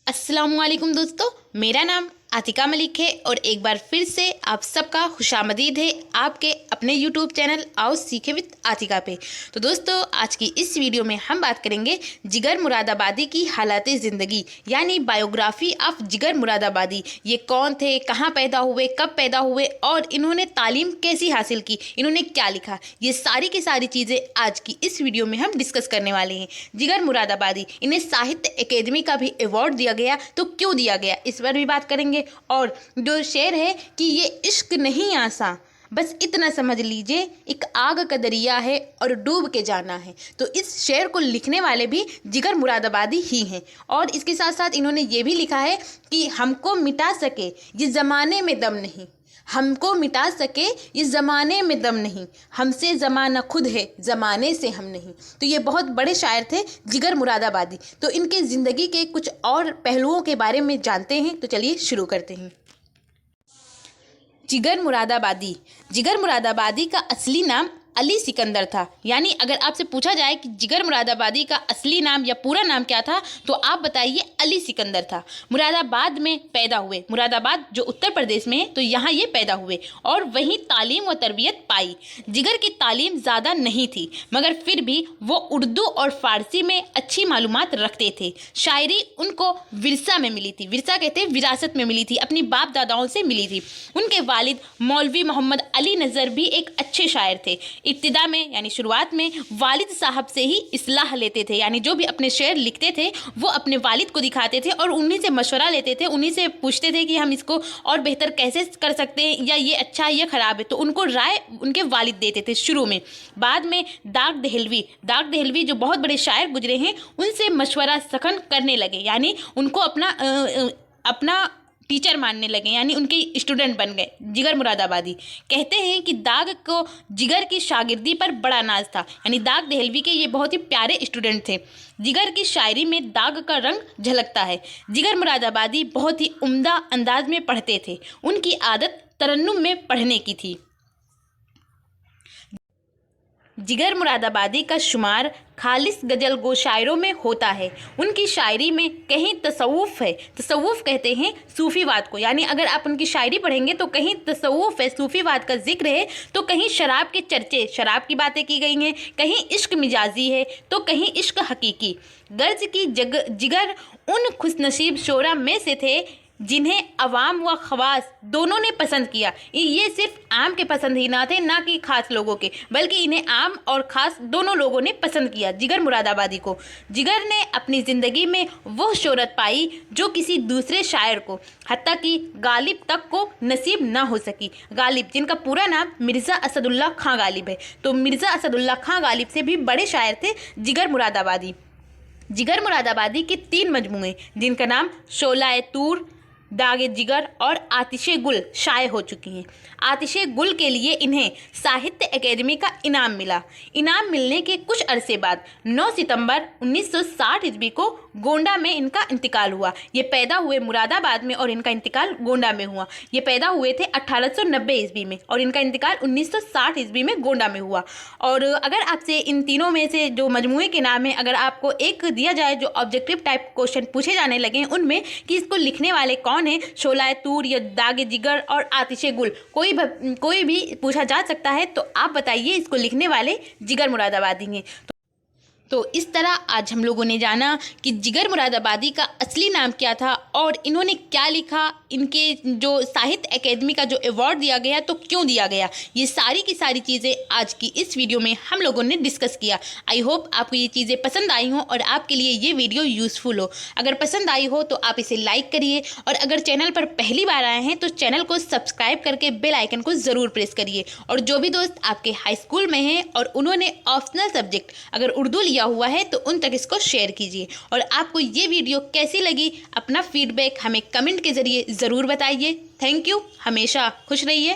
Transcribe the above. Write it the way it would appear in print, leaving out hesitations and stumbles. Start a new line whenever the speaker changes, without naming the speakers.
अस्सलामुअलैकुम दोस्तों, मेरा नाम आतिका मलिक है और एक बार फिर से आप सबका खुशामदीद है आपके अपने यूट्यूब चैनल आओ सीखे विद आतिका पे। तो दोस्तों, आज की इस वीडियो में हम बात करेंगे जिगर मुरादाबादी की हालात ज़िंदगी यानी बायोग्राफी ऑफ जिगर मुरादाबादी। ये कौन थे, कहाँ पैदा हुए, कब पैदा हुए और इन्होंने तालीम कैसी हासिल की, इन्होंने क्या लिखा, ये सारी की सारी चीज़ें आज की इस वीडियो में हम डिस्कस करने वाले हैं। जिगर मुरादाबादी, इन्हें साहित्य अकेदमी का भी अवार्ड दिया गया, तो क्यों दिया गया इस पर भी बात करेंगे। और जो शेर है कि ये इश्क नहीं आसा, बस इतना समझ लीजिए एक आग का दरिया है और डूब के जाना है। तो इस शेर को लिखने वाले भी जिगर मुरादाबादी ही हैं। और इसके साथ साथ इन्होंने ये भी लिखा है कि हमको मिटा सके ये ज़माने में दम नहीं, हमको मिटा सके ये ज़माने में दम नहीं, हमसे ज़माना खुद है, ज़माने से हम नहीं। तो ये बहुत बड़े शायर थे जिगर मुरादाबादी। तो इनके ज़िंदगी के कुछ और पहलुओं के बारे में जानते हैं, तो चलिए शुरू करते हैं। जिगर मुरादाबादी, जिगर मुरादाबादी का असली नाम अली सिकंदर था। यानी अगर आपसे पूछा जाए कि जिगर मुरादाबादी का असली नाम या पूरा नाम क्या था, तो आप बताइए अली सिकंदर था। मुरादाबाद में पैदा हुए, मुरादाबाद जो उत्तर प्रदेश में है, तो यहाँ ये पैदा हुए और वहीं तालीम व तरबियत पाई। जिगर की तालीम ज़्यादा नहीं थी, मगर फिर भी वो उर्दू और फ़ारसी में अच्छी मालूमात रखते थे। शायरी उनको विरसा में मिली थी, विरसा कहते हैं विरासत में मिली थी, अपनी बाप दादाओं से मिली थी। उनके वालिद मौलवी मोहम्मद अली नज़र भी एक अच्छे शायर थे। इब्तिदा में यानी शुरुआत में वालिद साहब से ही इस्लाह लेते थे, यानी जो भी अपने शेर लिखते थे वो अपने वालिद को दिखाते थे और उन्हीं से मशवरा लेते थे, उन्हीं से पूछते थे कि हम इसको और बेहतर कैसे कर सकते हैं, या ये अच्छा है या ख़राब है। तो उनको राय उनके वालिद देते थे शुरू में। बाद में दाग दहलवी जो बहुत बड़े शायर गुजरे हैं, उनसे मशवरा सखन करने लगे, यानी उनको अपना टीचर मानने लगे, यानी उनके स्टूडेंट बन गए। जिगर मुरादाबादी कहते हैं कि दाग को जिगर की शागिर्दी पर बड़ा नाज था, यानी दाग दहलवी के ये बहुत ही प्यारे स्टूडेंट थे। जिगर की शायरी में दाग का रंग झलकता है। जिगर मुरादाबादी बहुत ही उम्दा अंदाज में पढ़ते थे, उनकी आदत तरन्नुम में पढ़ने की थी। जिगर मुरादाबादी का शुमार खालिस गज़ल गो शायरों में होता है। उनकी शायरी में कहीं तसव्वुफ़ है, तसव्वुफ़ कहते हैं सूफ़ीवाद को, यानी अगर आप उनकी शायरी पढ़ेंगे तो कहीं तसव्वुफ़ है, सूफ़ीवाद का जिक्र है, तो कहीं शराब के चर्चे, शराब की बातें की गई हैं, कहीं इश्क मिजाजी है, तो कहीं इश्क हकीकी। गर्ज की जिगर उन खुशनसीब शोरा में से थे जिन्हें अवाम व ख़वास दोनों ने पसंद किया। ये सिर्फ आम के पसंद ही ना थे, ना कि ख़ास लोगों के, बल्कि इन्हें आम और ख़ास दोनों लोगों ने पसंद किया जिगर मुरादाबादी को। जिगर ने अपनी ज़िंदगी में वह शोहरत पाई जो किसी दूसरे शायर को, हत्ता कि गालिब तक को नसीब ना हो सकी। गालिब, जिनका पूरा नाम मिर्ज़ा असदुल्ला खां गालिब है, तो मिर्ज़ा असदुल्ला खां गालिब से भी बड़े शायर थे जिगर मुरादाबादी। जिगर मुरादाबादी के 3 मजमूए, जिनका नाम शोला तूर, दागे जिगर और आतिशे गुल शाये हो चुकी हैं। आतिशे गुल के लिए इन्हें साहित्य अकेदमी का इनाम मिला। इनाम मिलने के कुछ अरसे बाद 9 सितंबर 1960 ईस्वी को गोंडा में इनका इंतकाल हुआ। ये पैदा हुए मुरादाबाद में और इनका इंतकाल गोंडा में हुआ। ये पैदा हुए थे 1890 ईस्वी में और इनका इंतकाल 1960 ईस्वी में गोंडा में हुआ। और अगर आपसे इन तीनों में से जो मजमूए के नाम है, अगर आपको एक दिया जाए जो ऑब्जेक्टिव टाइप क्वेश्चन पूछे जाने लगे उनमें कि इसको लिखने वाले कौन है, शोला तूर या दागे जिगर और आतिशे गुल, कोई भी पूछा जा सकता है, तो आप बताइए इसको लिखने वाले जिगर मुरादाबादी हैं। तो इस तरह आज हम लोगों ने जाना कि जिगर मुरादाबादी का असली नाम क्या था और इन्होंने क्या लिखा, इनके जो साहित्य अकेदमी का जो अवार्ड दिया गया तो क्यों दिया गया, ये सारी की सारी चीज़ें आज की इस वीडियो में हम लोगों ने डिस्कस किया। आई होप आपको ये चीज़ें पसंद आई हों और आपके लिए ये वीडियो यूज़फुल हो। अगर पसंद आई हो तो आप इसे लाइक करिए और अगर चैनल पर पहली बार आए हैं तो चैनल को सब्सक्राइब करके बेल आइकन को ज़रूर प्रेस करिए। और जो भी दोस्त आपके हाई स्कूल में हैं और उन्होंने ऑप्शनल सब्जेक्ट अगर उर्दू लिया हुआ है तो उन तक इसको शेयर कीजिए। और आपको ये वीडियो कैसी लगी, अपना फीडबैक हमें कमेंट के ज़रिए ज़रूर बताइए। थैंक यू, हमेशा खुश रहिए।